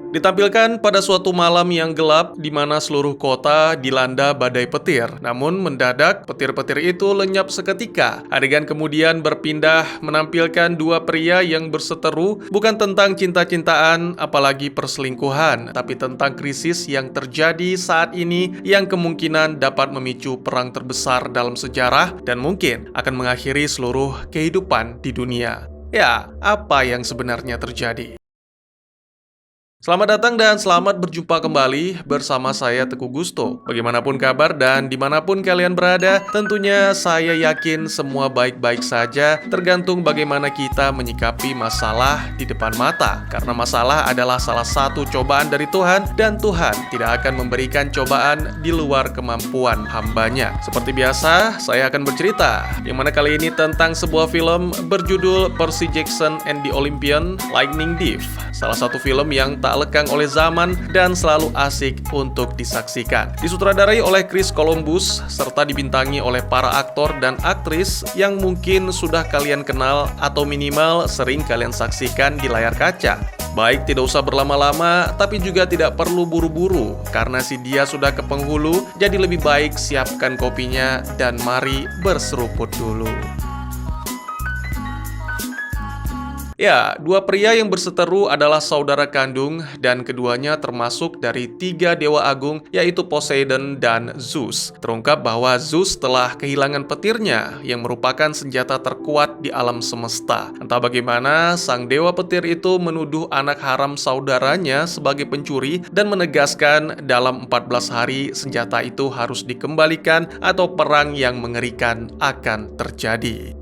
Ditampilkan pada suatu malam yang gelap di mana seluruh kota dilanda badai petir. Namun mendadak petir-petir itu lenyap seketika. Adegan kemudian berpindah menampilkan dua pria yang berseteru bukan tentang cinta-cintaan apalagi perselingkuhan, tapi tentang krisis yang terjadi saat ini yang kemungkinan dapat memicu perang terbesar dalam sejarah dan mungkin akan mengakhiri seluruh kehidupan di dunia. Ya, apa yang sebenarnya terjadi? Selamat datang dan selamat berjumpa kembali bersama saya Teguh Gusto. Bagaimanapun kabar dan dimanapun kalian berada, tentunya saya yakin semua baik-baik saja, tergantung bagaimana kita menyikapi masalah di depan mata. Karena masalah adalah salah satu cobaan dari Tuhan, dan Tuhan tidak akan memberikan cobaan di luar kemampuan hambanya. Seperti biasa, saya akan bercerita, yang mana kali ini tentang sebuah film berjudul Percy Jackson and the Olympian Lightning Thief. Salah satu film yang tak lekang oleh zaman dan selalu asik untuk disaksikan. Disutradarai oleh Chris Columbus serta dibintangi oleh para aktor dan aktris yang mungkin sudah kalian kenal atau minimal sering kalian saksikan di layar kaca. Baik, tidak usah berlama-lama, tapi juga tidak perlu buru-buru karena si dia sudah ke penghulu, jadi lebih baik siapkan kopinya dan mari berseruput dulu. Ya, dua pria yang berseteru adalah saudara kandung dan keduanya termasuk dari tiga dewa agung yaitu Poseidon dan Zeus. Terungkap bahwa Zeus telah kehilangan petirnya yang merupakan senjata terkuat di alam semesta. Entah bagaimana, sang dewa petir itu menuduh anak haram saudaranya sebagai pencuri dan menegaskan dalam 14 hari senjata itu harus dikembalikan atau perang yang mengerikan akan terjadi.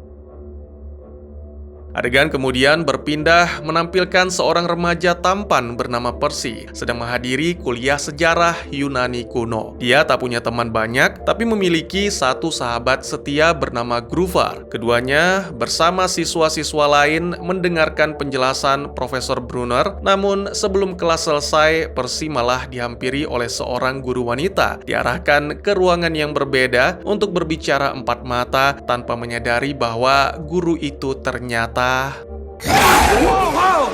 Adegan kemudian berpindah menampilkan seorang remaja tampan bernama Percy sedang menghadiri kuliah sejarah Yunani kuno. Dia tak punya teman banyak, tapi memiliki satu sahabat setia bernama Gruffudd. Keduanya bersama siswa-siswa lain mendengarkan penjelasan Profesor Brunner. Namun sebelum kelas selesai, Percy malah dihampiri oleh seorang guru wanita. Diarahkan ke ruangan yang berbeda untuk berbicara empat mata tanpa menyadari bahwa guru itu ternyata Whoa!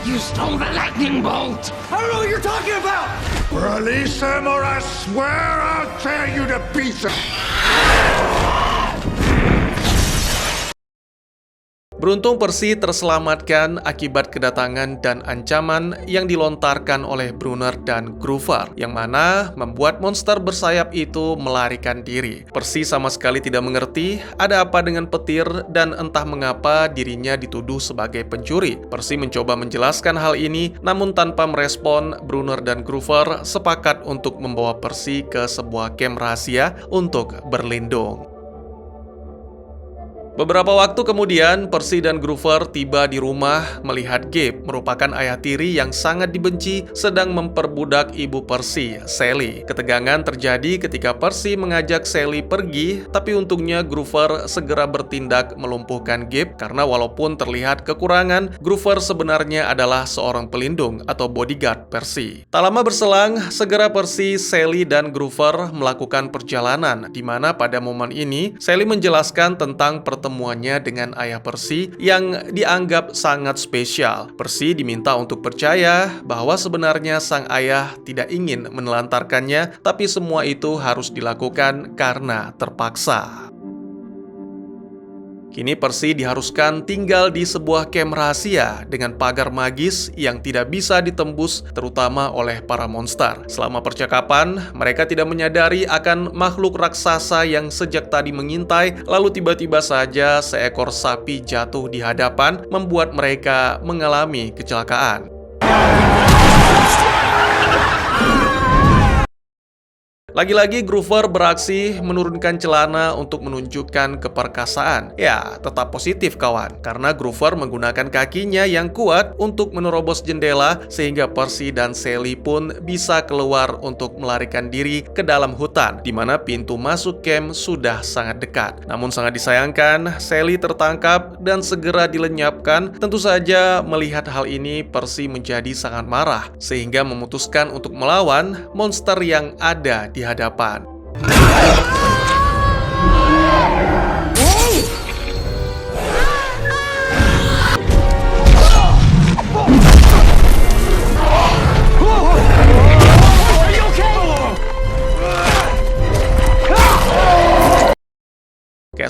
You stole the lightning bolt! I don't know what you're talking about! Release him or I swear I'll tear you to pieces! Beruntung Percy terselamatkan akibat kedatangan dan ancaman yang dilontarkan oleh Brunner dan Gruffudd, yang mana membuat monster bersayap itu melarikan diri. Percy sama sekali tidak mengerti ada apa dengan petir dan entah mengapa dirinya dituduh sebagai pencuri. Percy mencoba menjelaskan hal ini, namun tanpa merespon, Brunner dan Gruffudd sepakat untuk membawa Percy ke sebuah camp rahasia untuk berlindung. Beberapa waktu kemudian, Percy dan Gruffudd tiba di rumah melihat Gabe, merupakan ayah tiri yang sangat dibenci, sedang memperbudak ibu Percy, Sally. Ketegangan terjadi ketika Percy mengajak Sally pergi, tapi untungnya Gruffudd segera bertindak melumpuhkan Gabe karena walaupun terlihat kekurangan, Gruffudd sebenarnya adalah seorang pelindung atau bodyguard Percy. Tak lama berselang, segera Percy, Sally, dan Gruffudd melakukan perjalanan, di mana pada momen ini Sally menjelaskan tentang pertemuannya dengan ayah Percy yang dianggap sangat spesial. Percy diminta untuk percaya bahwa sebenarnya sang ayah tidak ingin menelantarkannya, tapi semua itu harus dilakukan karena terpaksa. Kini Percy diharuskan tinggal di sebuah camp rahasia dengan pagar magis yang tidak bisa ditembus terutama oleh para monster. Selama percakapan, mereka tidak menyadari akan makhluk raksasa yang sejak tadi mengintai, lalu tiba-tiba saja seekor sapi jatuh di hadapan, membuat mereka mengalami kecelakaan. Lagi-lagi Gruffudd beraksi menurunkan celana untuk menunjukkan keperkasaan. Ya, tetap positif kawan, karena Gruffudd menggunakan kakinya yang kuat untuk menerobos jendela sehingga Percy dan Sally pun bisa keluar untuk melarikan diri ke dalam hutan, di mana pintu masuk camp sudah sangat dekat. Namun sangat disayangkan, Sally tertangkap dan segera dilenyapkan. Tentu saja melihat hal ini, Percy menjadi sangat marah sehingga memutuskan untuk melawan monster yang ada di hadapan.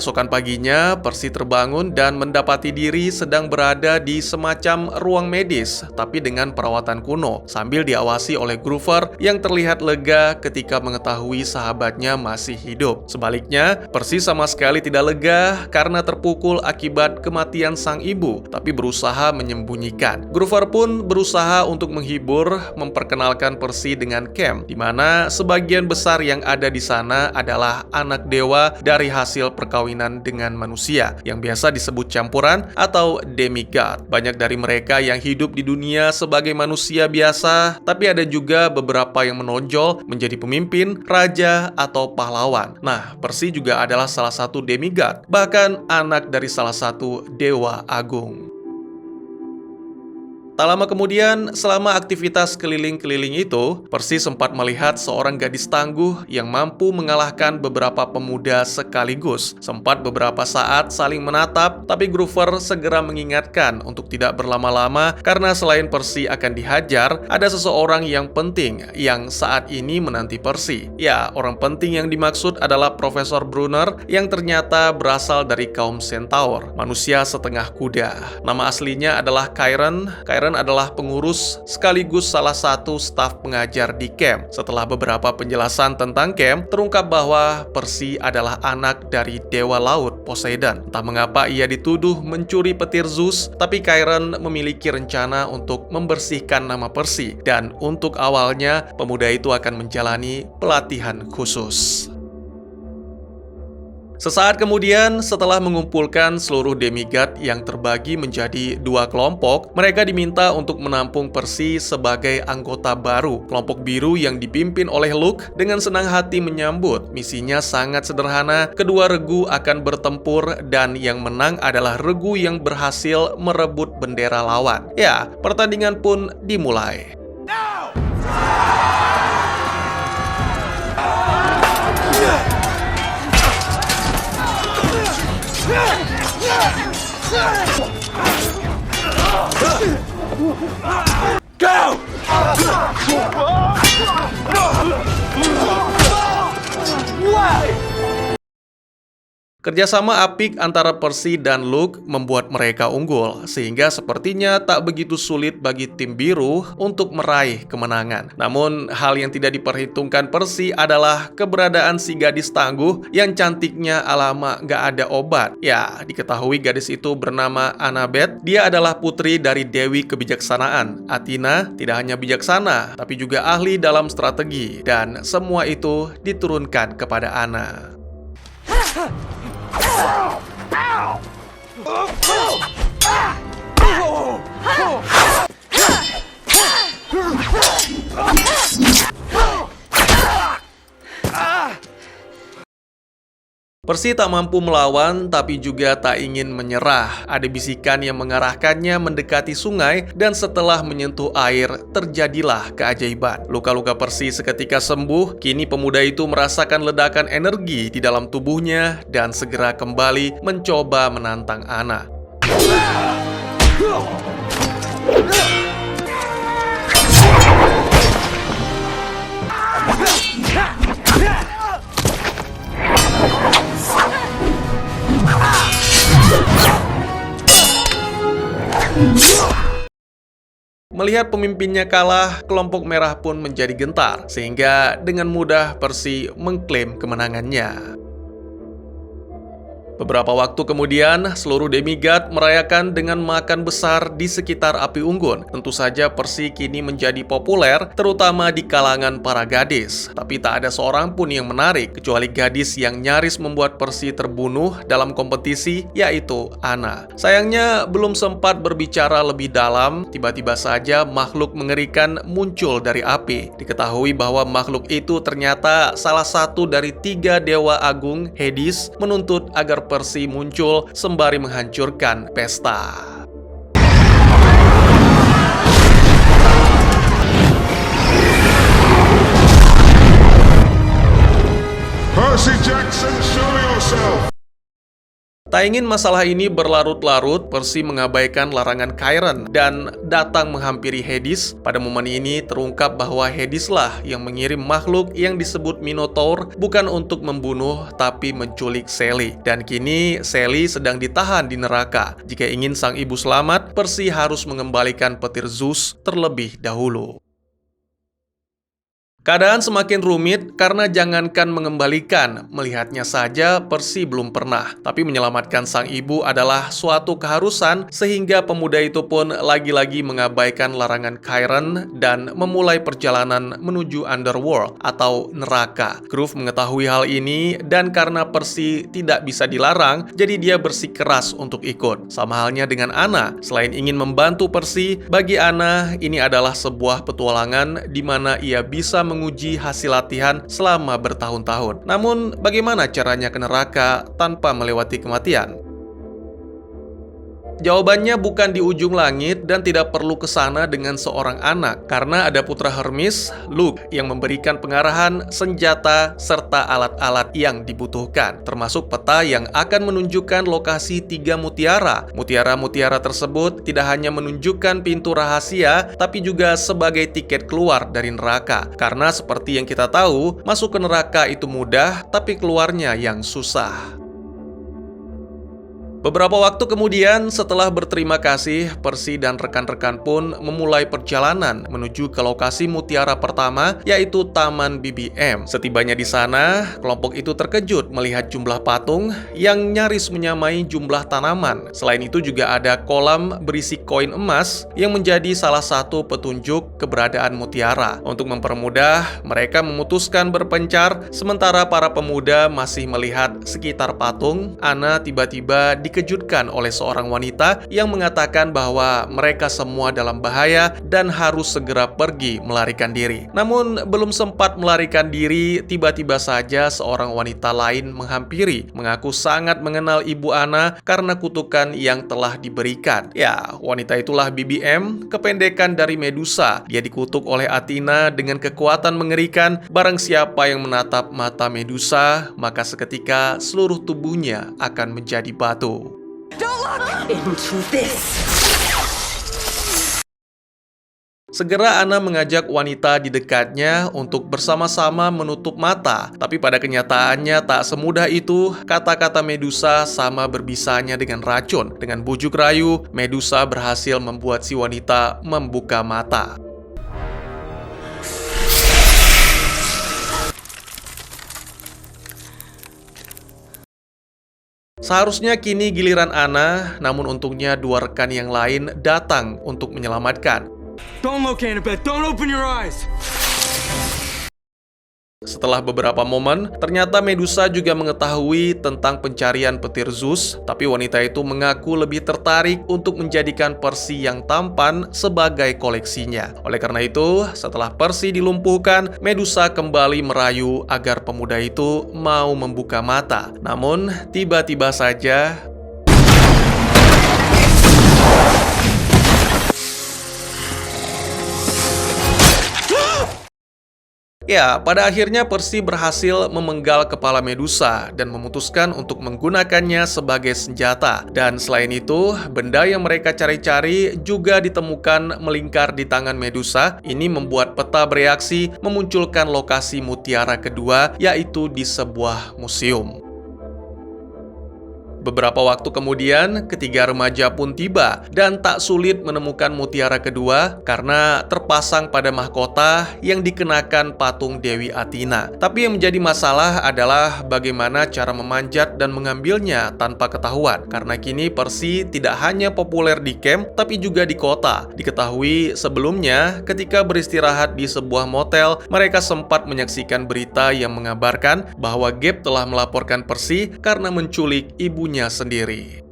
Keesokan paginya, Percy terbangun dan mendapati diri sedang berada di semacam ruang medis, tapi dengan perawatan kuno, sambil diawasi oleh Groover yang terlihat lega ketika mengetahui sahabatnya masih hidup. Sebaliknya, Percy sama sekali tidak lega karena terpukul akibat kematian sang ibu, tapi berusaha menyembunyikan. Groover pun berusaha untuk menghibur, memperkenalkan Percy dengan Cam, di mana sebagian besar yang ada di sana adalah anak dewa dari hasil perkawinan dengan manusia, yang biasa disebut campuran atau demigod. Banyak dari mereka yang hidup di dunia sebagai manusia biasa, tapi ada juga beberapa yang menonjol menjadi pemimpin, raja, atau pahlawan. Nah, Percy juga adalah salah satu demigod, bahkan anak dari salah satu dewa agung. Tak lama kemudian, selama aktivitas keliling-keliling itu, Percy sempat melihat seorang gadis tangguh yang mampu mengalahkan beberapa pemuda sekaligus. Sempat beberapa saat saling menatap, tapi Groover segera mengingatkan untuk tidak berlama-lama karena selain Percy akan dihajar, ada seseorang yang penting yang saat ini menanti Percy. Ya, orang penting yang dimaksud adalah Profesor Brunner yang ternyata berasal dari kaum Centaur, manusia setengah kuda. Nama aslinya adalah Chiron adalah pengurus sekaligus salah satu staf pengajar di camp. Setelah beberapa penjelasan tentang camp, terungkap bahwa Percy adalah anak dari dewa laut Poseidon. Entah mengapa ia dituduh mencuri petir Zeus, tapi Chiron memiliki rencana untuk membersihkan nama Percy, dan untuk awalnya pemuda itu akan menjalani pelatihan khusus. Sesaat kemudian, setelah mengumpulkan seluruh demigod yang terbagi menjadi 2 kelompok, mereka diminta untuk menampung Percy sebagai anggota baru. Kelompok biru yang dipimpin oleh Luke dengan senang hati menyambut. Misinya sangat sederhana, kedua regu akan bertempur dan yang menang adalah regu yang berhasil merebut bendera lawan. Ya, pertandingan pun dimulai. Go! Kerjasama apik antara Percy dan Luke membuat mereka unggul, sehingga sepertinya tak begitu sulit bagi tim biru untuk meraih kemenangan. Namun, hal yang tidak diperhitungkan Percy adalah keberadaan si gadis tangguh yang cantiknya alamak gak ada obat. Ya, diketahui gadis itu bernama Annabeth. Dia adalah putri dari Dewi Kebijaksanaan. Athena tidak hanya bijaksana, tapi juga ahli dalam strategi. Dan semua itu diturunkan kepada Anna. Percy tak mampu melawan, tapi juga tak ingin menyerah. Ada bisikan yang mengarahkannya mendekati sungai, dan setelah menyentuh air, terjadilah keajaiban. Luka-luka Percy seketika sembuh. Kini pemuda itu merasakan ledakan energi di dalam tubuhnya, dan segera kembali mencoba menantang Anna. Melihat pemimpinnya kalah, kelompok merah pun menjadi gentar, sehingga dengan mudah Percy mengklaim kemenangannya. Beberapa waktu kemudian, seluruh demigod merayakan dengan makan besar di sekitar api unggun. Tentu saja Percy kini menjadi populer, terutama di kalangan para gadis. Tapi tak ada seorang pun yang menarik, kecuali gadis yang nyaris membuat Percy terbunuh dalam kompetisi, yaitu Anna. Sayangnya, belum sempat berbicara lebih dalam, tiba-tiba saja makhluk mengerikan muncul dari api. Diketahui bahwa makhluk itu ternyata salah satu dari 3 dewa agung Hades menuntut agar Percy muncul sembari menghancurkan pesta. Percy Jackson, show yourself! Tak ingin masalah ini berlarut-larut, Percy mengabaikan larangan Chiron dan datang menghampiri Hades. Pada momen ini terungkap bahwa Hadeslah yang mengirim makhluk yang disebut Minotaur bukan untuk membunuh tapi menculik Sally. Dan kini Sally sedang ditahan di neraka. Jika ingin sang ibu selamat, Percy harus mengembalikan petir Zeus terlebih dahulu. Keadaan semakin rumit karena jangankan mengembalikan, melihatnya saja Percy belum pernah. Tapi menyelamatkan sang ibu adalah suatu keharusan sehingga pemuda itu pun lagi-lagi mengabaikan larangan Chiron dan memulai perjalanan menuju Underworld atau neraka. Groove mengetahui hal ini dan karena Percy tidak bisa dilarang, jadi dia bersikeras untuk ikut. Sama halnya dengan Anna, selain ingin membantu Percy, bagi Anna ini adalah sebuah petualangan di mana ia bisa menguji hasil latihan selama bertahun-tahun. Namun, bagaimana caranya ke neraka tanpa melewati kematian? Jawabannya bukan di ujung langit dan tidak perlu ke sana dengan seorang anak, karena ada putra Hermes, Luke, yang memberikan pengarahan, senjata, serta alat-alat yang dibutuhkan, termasuk peta yang akan menunjukkan lokasi 3 mutiara. Mutiara-mutiara tersebut tidak hanya menunjukkan pintu rahasia, tapi juga sebagai tiket keluar dari neraka. Karena seperti yang kita tahu, masuk ke neraka itu mudah, tapi keluarnya yang susah. Beberapa waktu kemudian, setelah berterima kasih, Percy dan rekan-rekan pun memulai perjalanan menuju ke lokasi mutiara pertama, yaitu Taman BBM. Setibanya di sana, kelompok itu terkejut melihat jumlah patung yang nyaris menyamai jumlah tanaman. Selain itu juga ada kolam berisi koin emas yang menjadi salah satu petunjuk keberadaan mutiara. Untuk mempermudah, mereka memutuskan berpencar, sementara para pemuda masih melihat sekitar patung. Anna tiba-tiba dikejutkan oleh seorang wanita yang mengatakan bahwa mereka semua dalam bahaya dan harus segera pergi melarikan diri. Namun, belum sempat melarikan diri, tiba-tiba saja seorang wanita lain menghampiri, mengaku sangat mengenal Ibu Anna karena kutukan yang telah diberikan. Ya, wanita itulah BBM, kependekan dari Medusa. Dia dikutuk oleh Athena dengan kekuatan mengerikan. Barang siapa yang menatap mata Medusa, maka seketika seluruh tubuhnya akan menjadi batu. Don't look into this. Segera Anna mengajak wanita di dekatnya untuk bersama-sama menutup mata. Tapi pada kenyataannya tak semudah itu. Kata-kata Medusa sama berbisanya dengan racun. Dengan bujuk rayu, Medusa berhasil membuat si wanita membuka mata. Seharusnya kini giliran Anna, namun untungnya 2 rekan yang lain datang untuk menyelamatkan. Don't look, Annabeth. Don't open your eyes. Setelah beberapa momen, ternyata Medusa juga mengetahui tentang pencarian petir Zeus, tapi wanita itu mengaku lebih tertarik untuk menjadikan Percy yang tampan sebagai koleksinya. Oleh karena itu, setelah Percy dilumpuhkan, Medusa kembali merayu agar pemuda itu mau membuka mata. Namun, tiba-tiba saja ya, pada akhirnya Percy berhasil memenggal kepala Medusa dan memutuskan untuk menggunakannya sebagai senjata. Dan selain itu, benda yang mereka cari-cari juga ditemukan melingkar di tangan Medusa. Ini membuat peta bereaksi memunculkan lokasi mutiara kedua, yaitu di sebuah museum. Beberapa waktu kemudian, ketiga remaja pun tiba dan tak sulit menemukan mutiara kedua karena terpasang pada mahkota yang dikenakan patung Dewi Athena. Tapi yang menjadi masalah adalah bagaimana cara memanjat dan mengambilnya tanpa ketahuan. Karena kini Percy tidak hanya populer di camp, tapi juga di kota. Diketahui sebelumnya, ketika beristirahat di sebuah motel, mereka sempat menyaksikan berita yang mengabarkan bahwa Gabe telah melaporkan Percy karena menculik ibunya sendiri.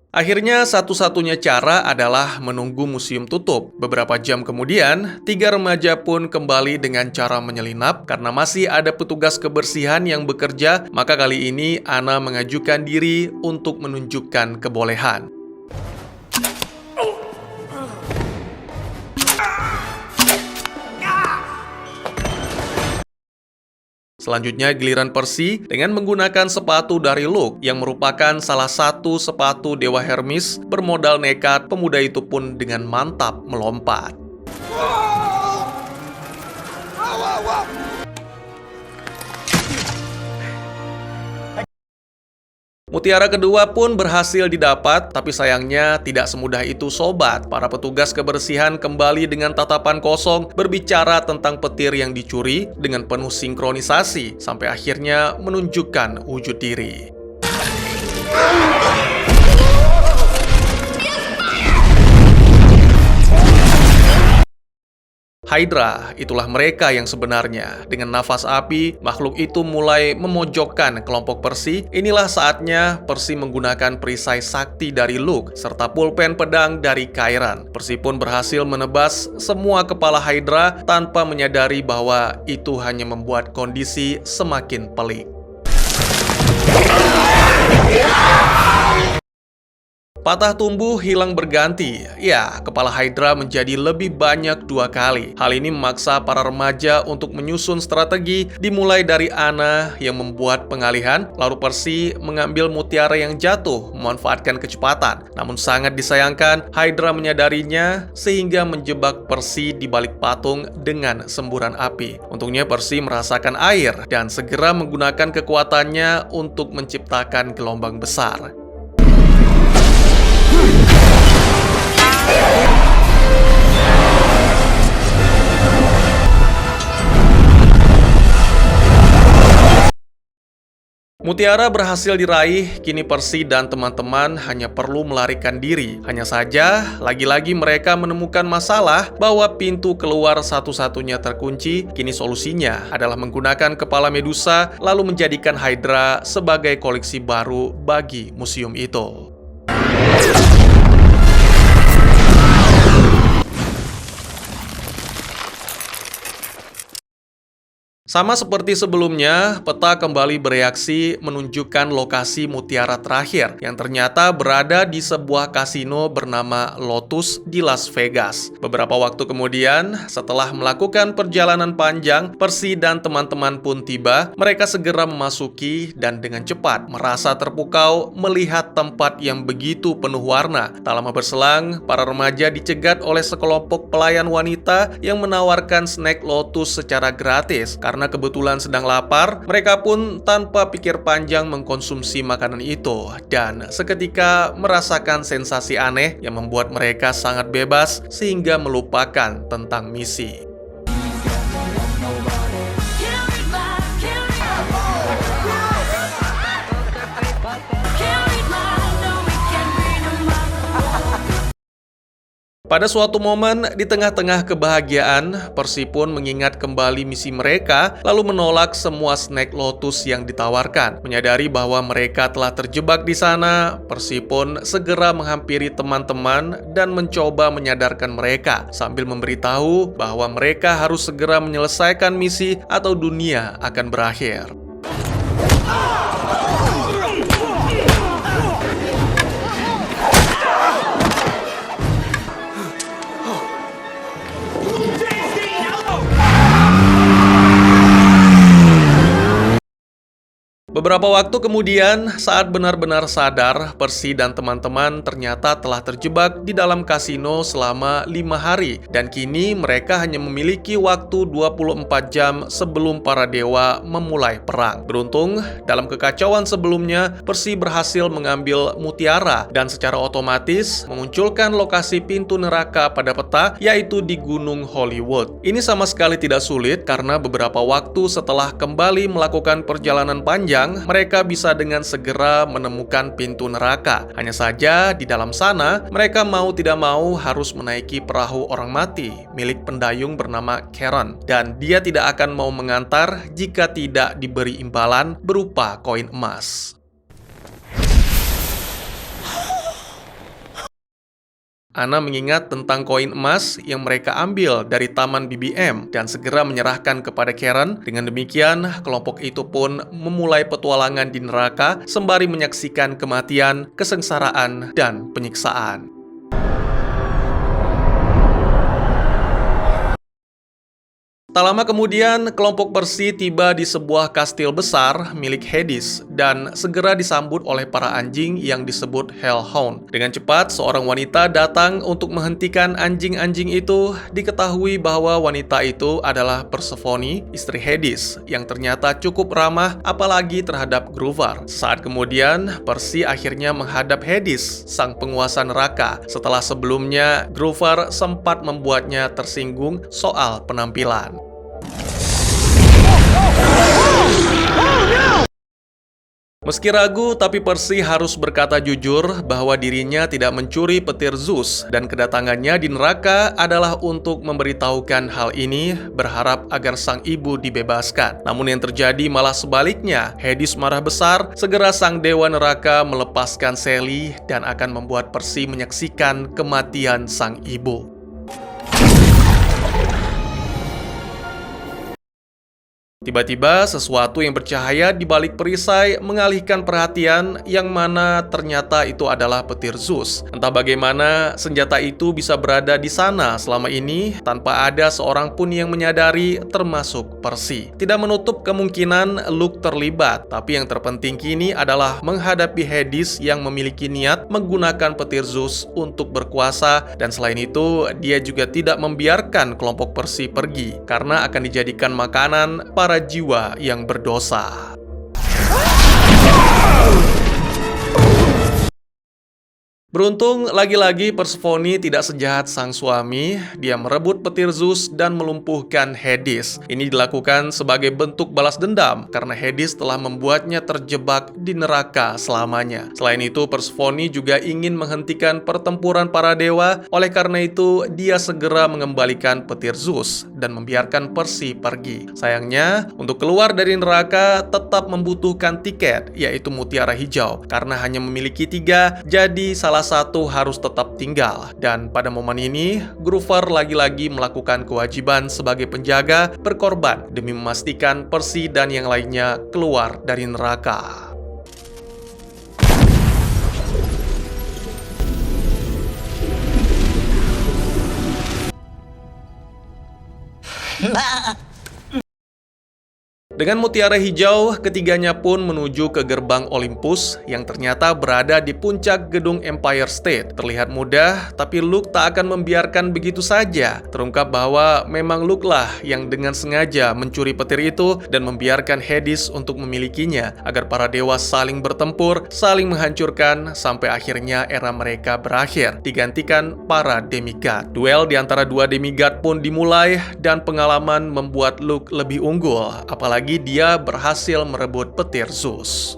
Akhirnya satu-satunya cara adalah menunggu museum tutup. Beberapa jam kemudian, 3 remaja pun kembali dengan cara menyelinap karena masih ada petugas kebersihan yang bekerja. Maka kali ini Anna mengajukan diri untuk menunjukkan kebolehan. Selanjutnya giliran Percy dengan menggunakan sepatu dari Luke yang merupakan salah satu sepatu Dewa Hermes. Bermodal nekat, pemuda itu pun dengan mantap melompat. Mutiara kedua pun berhasil didapat, tapi sayangnya tidak semudah itu sobat. Para petugas kebersihan kembali dengan tatapan kosong berbicara tentang petir yang dicuri dengan penuh sinkronisasi, sampai akhirnya menunjukkan wujud diri. Hydra, itulah mereka yang sebenarnya. Dengan nafas api, makhluk itu mulai memojokkan kelompok Percy. Inilah saatnya Percy menggunakan perisai sakti dari Luke, serta pulpen pedang dari Chiron. Percy pun berhasil menebas semua kepala Hydra tanpa menyadari bahwa itu hanya membuat kondisi semakin pelik. Patah tumbuh hilang berganti. Ya, kepala Hydra menjadi lebih banyak 2 kali. Hal ini memaksa para remaja untuk menyusun strategi, dimulai dari Anna yang membuat pengalihan, lalu Percy mengambil mutiara yang jatuh, memanfaatkan kecepatan. Namun sangat disayangkan, Hydra menyadarinya sehingga menjebak Percy di balik patung dengan semburan api. Untungnya Percy merasakan air dan segera menggunakan kekuatannya untuk menciptakan gelombang besar. Mutiara berhasil diraih, kini Percy dan teman-teman hanya perlu melarikan diri. Hanya saja, lagi-lagi mereka menemukan masalah bahwa pintu keluar satu-satunya terkunci. Kini solusinya adalah menggunakan kepala Medusa, lalu menjadikan Hydra sebagai koleksi baru bagi museum itu. Sama seperti sebelumnya, peta kembali bereaksi menunjukkan lokasi mutiara terakhir yang ternyata berada di sebuah kasino bernama Lotus di Las Vegas. Beberapa waktu kemudian, setelah melakukan perjalanan panjang, Percy dan teman-teman pun tiba. Mereka segera memasuki dan dengan cepat merasa terpukau melihat tempat yang begitu penuh warna. Tak lama berselang, para remaja dicegat oleh sekelompok pelayan wanita yang menawarkan snack Lotus secara gratis. Karena kebetulan sedang lapar, mereka pun tanpa pikir panjang mengkonsumsi makanan itu dan seketika merasakan sensasi aneh yang membuat mereka sangat bebas sehingga melupakan tentang misi. Pada suatu momen, di tengah-tengah kebahagiaan, Percy pun mengingat kembali misi mereka, lalu menolak semua snack Lotus yang ditawarkan. Menyadari bahwa mereka telah terjebak di sana, Percy pun segera menghampiri teman-teman dan mencoba menyadarkan mereka, sambil memberitahu bahwa mereka harus segera menyelesaikan misi atau dunia akan berakhir. Beberapa waktu kemudian, saat benar-benar sadar, Percy dan teman-teman ternyata telah terjebak di dalam kasino selama 5 hari. Dan kini mereka hanya memiliki waktu 24 jam sebelum para dewa memulai perang. Beruntung, dalam kekacauan sebelumnya, Percy berhasil mengambil mutiara dan secara otomatis memunculkan lokasi pintu neraka pada peta, yaitu di Gunung Hollywood. Ini sama sekali tidak sulit karena beberapa waktu setelah kembali melakukan perjalanan panjang, mereka bisa dengan segera menemukan pintu neraka. Hanya saja di dalam sana, mereka mau tidak mau harus menaiki perahu orang mati milik pendayung bernama Chiron. Dan dia tidak akan mau mengantar jika tidak diberi imbalan berupa koin emas. Anna mengingat tentang koin emas yang mereka ambil dari taman BBM dan segera menyerahkan kepada Chiron. Dengan demikian, kelompok itu pun memulai petualangan di neraka sembari menyaksikan kematian, kesengsaraan, dan penyiksaan. Tak lama kemudian, kelompok Percy tiba di sebuah kastil besar milik Hades dan segera disambut oleh para anjing yang disebut Hellhound. Dengan cepat, seorang wanita datang untuk menghentikan anjing-anjing itu. Diketahui bahwa wanita itu adalah Persephone, istri Hades, yang ternyata cukup ramah apalagi terhadap Groovar. Sesaat kemudian, Percy akhirnya menghadap Hades, sang penguasa neraka, setelah sebelumnya Groovar sempat membuatnya tersinggung soal penampilan. Meski ragu, tapi Percy harus berkata jujur bahwa dirinya tidak mencuri petir Zeus dan kedatangannya di neraka adalah untuk memberitahukan hal ini, berharap agar sang ibu dibebaskan. Namun yang terjadi malah sebaliknya. Hades marah besar, segera sang dewa neraka melepaskan Sally dan akan membuat Percy menyaksikan kematian sang ibu. Tiba-tiba, sesuatu yang bercahaya di balik perisai mengalihkan perhatian, yang mana ternyata itu adalah petir Zeus. Entah bagaimana senjata itu bisa berada di sana selama ini tanpa ada seorang pun yang menyadari, termasuk Percy. Tidak menutup kemungkinan Luke terlibat, tapi yang terpenting kini adalah menghadapi Hades yang memiliki niat menggunakan petir Zeus untuk berkuasa, dan selain itu, dia juga tidak membiarkan kelompok Percy pergi karena akan dijadikan makanan para jiwa yang berdosa. Beruntung, lagi-lagi Persephone tidak sejahat sang suami. Dia merebut petir Zeus dan melumpuhkan Hades. Ini dilakukan sebagai bentuk balas dendam karena Hades telah membuatnya terjebak di neraka selamanya. Selain itu, Persephone juga ingin menghentikan pertempuran para dewa. Oleh karena itu, dia segera mengembalikan petir Zeus dan membiarkan Percy pergi. Sayangnya, untuk keluar dari neraka tetap membutuhkan tiket, yaitu mutiara hijau. Karena hanya memiliki 3, jadi salah satu harus tetap tinggal. Dan pada momen ini, Groovar lagi-lagi melakukan kewajiban sebagai penjaga, berkorban demi memastikan Percy dan yang lainnya keluar dari neraka. Dengan mutiara hijau, ketiganya pun menuju ke gerbang Olympus yang ternyata berada di puncak gedung Empire State. Terlihat mudah, tapi Luke tak akan membiarkan begitu saja. Terungkap bahwa memang Luke lah yang dengan sengaja mencuri petir itu dan membiarkan Hades untuk memilikinya, agar para dewa saling bertempur, saling menghancurkan, sampai akhirnya era mereka berakhir, digantikan para demigod. Duel di antara dua demigod pun dimulai, dan pengalaman membuat Luke lebih unggul, apalagi dia berhasil merebut petir Zeus.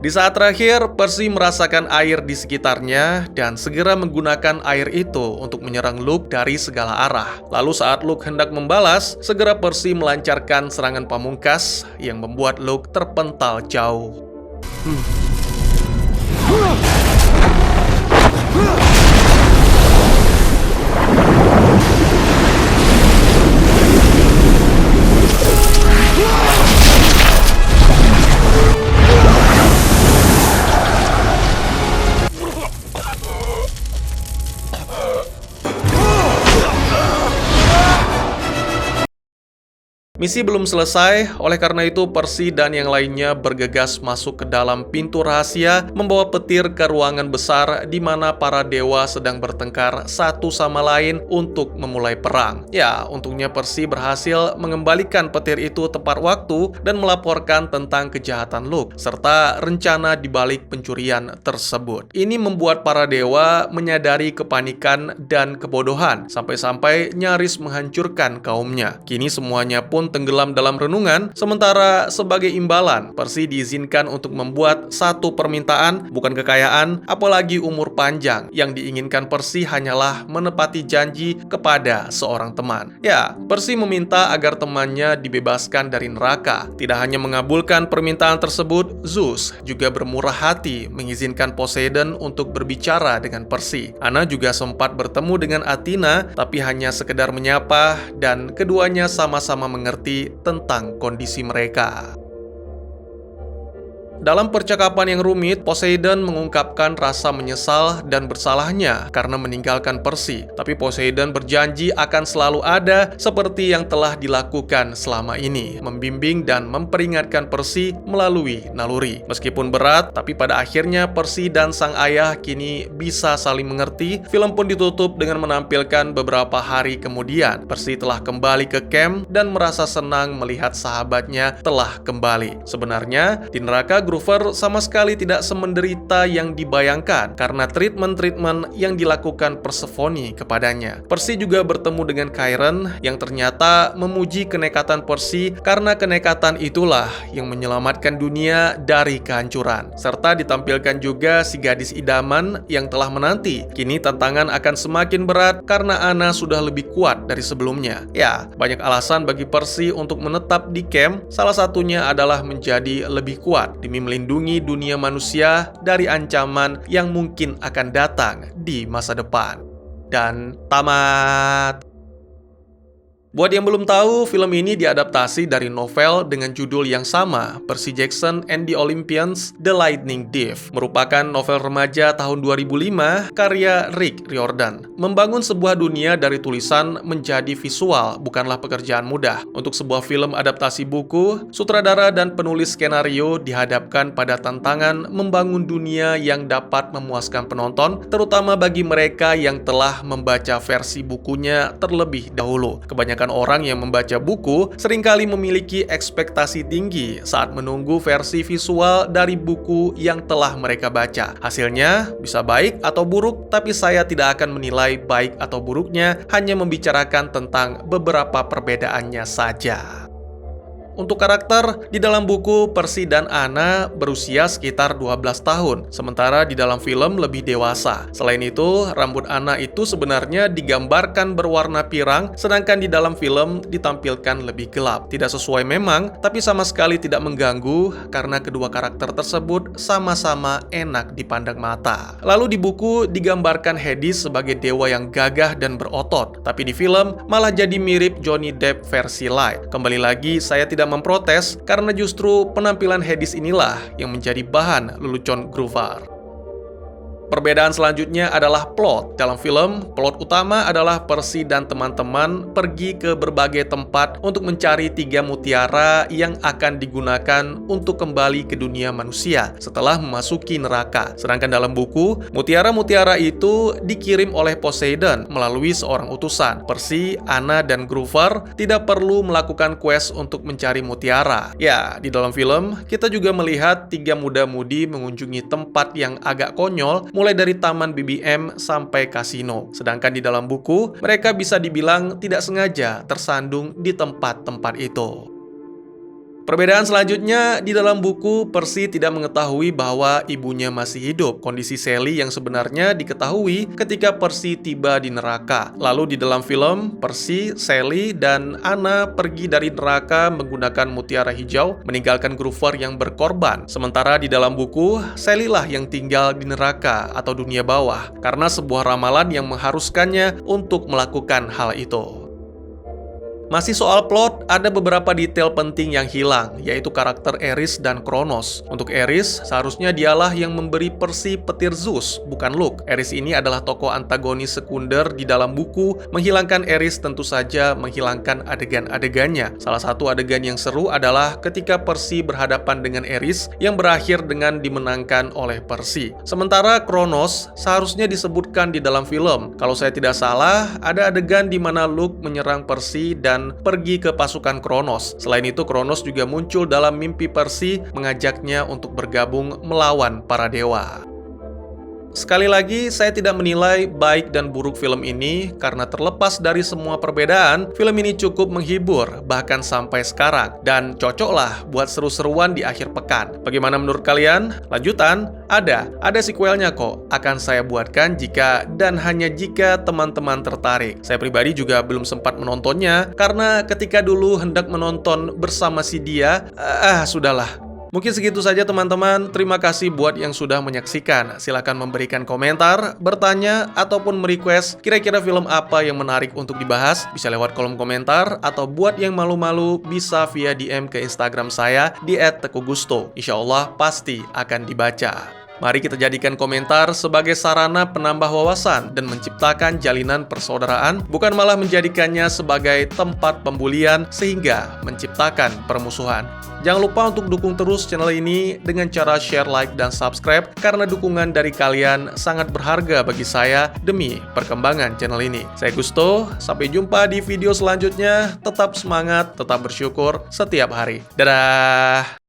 Di saat terakhir, Percy merasakan air di sekitarnya dan segera menggunakan air itu untuk menyerang Luke dari segala arah. Lalu saat Luke hendak membalas, segera Percy melancarkan serangan pamungkas yang membuat Luke terpental jauh. Misi belum selesai, oleh karena itu Percy dan yang lainnya bergegas masuk ke dalam pintu rahasia, membawa petir ke ruangan besar di mana para dewa sedang bertengkar satu sama lain untuk memulai perang. Ya, untungnya Percy berhasil mengembalikan petir itu tepat waktu dan melaporkan tentang kejahatan Luke, serta rencana dibalik pencurian tersebut. Ini membuat para dewa menyadari kepanikan dan kebodohan, sampai-sampai nyaris menghancurkan kaumnya. Kini semuanya pun tenggelam dalam renungan, sementara sebagai imbalan, Percy diizinkan untuk membuat satu permintaan, bukan kekayaan, apalagi umur panjang. Yang diinginkan Percy hanyalah menepati janji kepada seorang teman. Ya, Percy meminta agar temannya dibebaskan dari neraka. Tidak hanya mengabulkan permintaan tersebut, Zeus juga bermurah hati mengizinkan Poseidon untuk berbicara dengan Percy. Anna juga sempat bertemu dengan Athena, tapi hanya sekedar menyapa, dan keduanya sama-sama mengerti tentang kondisi mereka. Dalam percakapan yang rumit, Poseidon mengungkapkan rasa menyesal dan bersalahnya karena meninggalkan Percy. Tapi Poseidon berjanji akan selalu ada seperti yang telah dilakukan selama ini, membimbing dan memperingatkan Percy melalui naluri. Meskipun berat, tapi pada akhirnya Percy dan sang ayah kini bisa saling mengerti. Film pun ditutup dengan menampilkan beberapa hari kemudian, Percy telah kembali ke camp dan merasa senang melihat sahabatnya telah kembali. Sebenarnya, di neraka Grover sama sekali tidak semenderita yang dibayangkan karena treatment-treatment yang dilakukan Persephone kepadanya. Percy juga bertemu dengan Chiron yang ternyata memuji kenekatan Percy karena kenekatan itulah yang menyelamatkan dunia dari kehancuran. Serta ditampilkan juga si gadis idaman yang telah menanti. Kini tantangan akan semakin berat karena Anna sudah lebih kuat dari sebelumnya. Ya, banyak alasan bagi Percy untuk menetap di camp, salah satunya adalah menjadi lebih kuat demi melindungi dunia manusia dari ancaman yang mungkin akan datang di masa depan. Dan tamat. Buat yang belum tahu, film ini diadaptasi dari novel dengan judul yang sama, Percy Jackson and the Olympians: The Lightning Thief, merupakan novel remaja tahun 2005 karya Rick Riordan. Membangun sebuah dunia dari tulisan menjadi visual bukanlah pekerjaan mudah. Untuk sebuah film adaptasi buku, sutradara dan penulis skenario dihadapkan pada tantangan membangun dunia yang dapat memuaskan penonton, terutama bagi mereka yang telah membaca versi bukunya terlebih dahulu. Kebanyakan orang yang membaca buku seringkali memiliki ekspektasi tinggi saat menunggu versi visual dari buku yang telah mereka baca. Hasilnya bisa baik atau buruk, tapi saya tidak akan menilai baik atau buruknya, hanya membicarakan tentang beberapa perbedaannya saja. Untuk karakter, di dalam buku Percy dan Anna berusia sekitar 12 tahun, sementara di dalam film lebih dewasa. Selain itu, rambut Anna itu sebenarnya digambarkan berwarna pirang, sedangkan di dalam film ditampilkan lebih gelap. Tidak sesuai memang, tapi sama sekali tidak mengganggu karena kedua karakter tersebut sama-sama enak dipandang mata. Lalu di buku digambarkan Hades sebagai dewa yang gagah dan berotot, tapi di film malah jadi mirip Johnny Depp versi light. Kembali lagi, saya tidak memprotes karena justru penampilan Hades inilah yang menjadi bahan lelucon Grover. Perbedaan selanjutnya adalah plot. Dalam film, plot utama adalah Percy dan teman-teman pergi ke berbagai tempat untuk mencari 3 mutiara yang akan digunakan untuk kembali ke dunia manusia setelah memasuki neraka. Sedangkan dalam buku, mutiara-mutiara itu dikirim oleh Poseidon melalui seorang utusan. Percy, Anna, dan Grover tidak perlu melakukan quest untuk mencari mutiara. Ya, di dalam film, kita juga melihat 3 muda-mudi mengunjungi tempat yang agak konyol, mulai dari taman BBM sampai kasino. Sedangkan di dalam buku, mereka bisa dibilang tidak sengaja tersandung di tempat-tempat itu. Perbedaan selanjutnya, di dalam buku, Percy tidak mengetahui bahwa ibunya masih hidup. Kondisi Sally yang sebenarnya diketahui ketika Percy tiba di neraka. Lalu di dalam film, Percy, Sally, dan Anna pergi dari neraka menggunakan mutiara hijau, meninggalkan Grover yang berkorban. Sementara di dalam buku, Sally lah yang tinggal di neraka atau dunia bawah, karena sebuah ramalan yang mengharuskannya untuk melakukan hal itu. Masih soal plot, ada beberapa detail penting yang hilang, yaitu karakter Eris dan Kronos. Untuk Eris, seharusnya dialah yang memberi Percy petir Zeus, bukan Luke. Eris ini adalah tokoh antagonis sekunder di dalam buku. Menghilangkan Eris tentu saja menghilangkan adegan-adegannya. Salah satu adegan yang seru adalah ketika Percy berhadapan dengan Eris yang berakhir dengan dimenangkan oleh Percy. Sementara Kronos seharusnya disebutkan di dalam film. Kalau saya tidak salah, ada adegan di mana Luke menyerang Percy dan pergi ke pasukan Kronos. Selain itu, Kronos juga muncul dalam mimpi Percy, mengajaknya untuk bergabung melawan para dewa. Sekali lagi, saya tidak menilai baik dan buruk film ini karena terlepas dari semua perbedaan, film ini cukup menghibur bahkan sampai sekarang dan cocoklah buat seru-seruan di akhir pekan. Bagaimana menurut kalian? Lanjutan? Ada sequelnya kok. Akan saya buatkan jika dan hanya jika teman-teman tertarik. Saya pribadi juga belum sempat menontonnya karena ketika dulu hendak menonton bersama si dia, sudahlah. Mungkin segitu saja teman-teman, terima kasih buat yang sudah menyaksikan. Silahkan memberikan komentar, bertanya, ataupun merequest kira-kira film apa yang menarik untuk dibahas. Bisa lewat kolom komentar, atau buat yang malu-malu bisa via DM ke Instagram saya di @tekugusto. Insya Allah pasti akan dibaca. Mari kita jadikan komentar sebagai sarana penambah wawasan dan menciptakan jalinan persaudaraan, bukan malah menjadikannya sebagai tempat pembulian sehingga menciptakan permusuhan. Jangan lupa untuk dukung terus channel ini dengan cara share, like, dan subscribe karena dukungan dari kalian sangat berharga bagi saya demi perkembangan channel ini. Saya Gusto, sampai jumpa di video selanjutnya. Tetap semangat, tetap bersyukur setiap hari. Dadah!